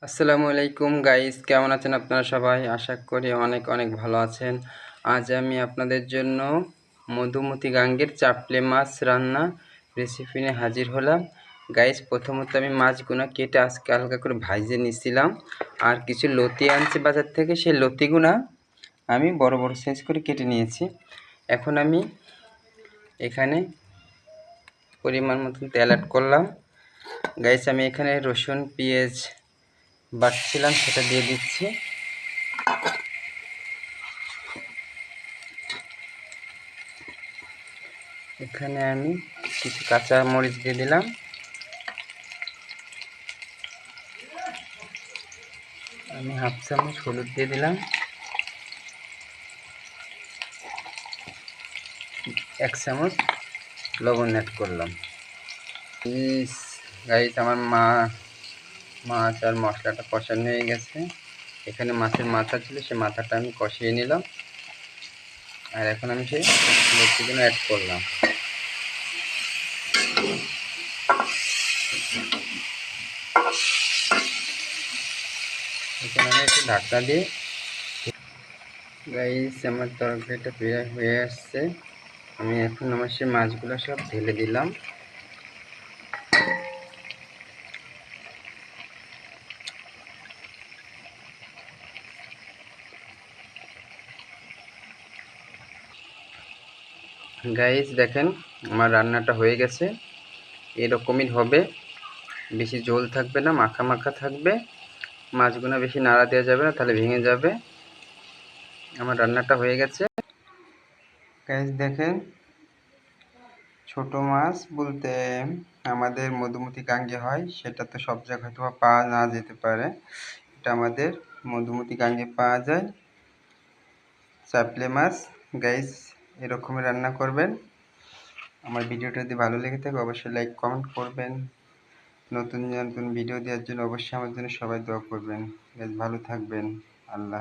আসসালামু আলাইকুম গাইস, কেমন আছেন আপনারা সবাই? আশা করি অনেক অনেক ভালো আছেন। আজ আমি আপনাদের জন্য মধুমতি গাঙ্গের চাপলে মাছ রান্না রেসিপি নিয়ে হাজির হলাম। গাইস, প্রথমত আমি মাছগুলো কেটে আজকে হালকা করে ভাজে নিছিলাম, আর কিছু লতি আনছি বাজার থেকে। সেই লতিগুনা আমি বড় বড় সাইজ করে কেটে নিয়েছি। এখন আমি এখানে পরিমাণ মতন তেল অ্যাড করলাম। গাইস, আমি এখানে রসুন পেঁয়াজ বাটছিলাম, সেটা দিয়ে দিচ্ছি। এখানে আমি কিছু কাঁচা মরিচ দিয়ে দিলাম। আমি হাফ চামচ হলুদ দিয়ে দিলাম। 1 চামচ লবণ অ্যাড করলাম। গাইস, আমার মাছ আর মশলাটা কষানো হয়ে গেছে। এখানে মাছের মাথা ছিল, সেই মাথাটা আমি কষিয়ে নিলাম। আর এখন আমি সেই লতিগুলো অ্যাড করলাম। এখানে আমি একটু ঢাকনা দিয়ে, গাইস আমার তরকারিটা প্রায় হয়ে আসছে। আমি এখন আমার সেই মাছগুলো সব ঢেলে দিলাম। গাইস দেখেন, আমার রান্নাটা হয়ে গেছে। এরকমই হবে, বেশি ঝোল থাকবে না, মাখা মাখা থাকবে। মাছগুলো বেশি নাড়া দেওয়া যাবে না, তাহলে ভেঙে যাবে। আমার রান্নাটা হয়ে গেছে। গাইস দেখেন, ছোট মাছ বলতে আমাদের মধুমতি গাঙ্গে হয়, সেটা তো সব জায়গায় হয়তো পাওয়া না যেতে পারে। এটা আমাদের মধুমতি গাঙ্গে পাওয়া যায়, চাপলে মাছ। গাইস, এরকমই রান্না করবেন। আমার ভিডিওটা যদি ভালো লেগে থাকে অবশ্যই লাইক কমেন্ট করবেন। নতুন নতুন ভিডিও দেওয়ার জন্য অবশ্যই আমার জন্য সবাই দোয়া করবেন। গাইস ভালো থাকবেন। আল্লাহ।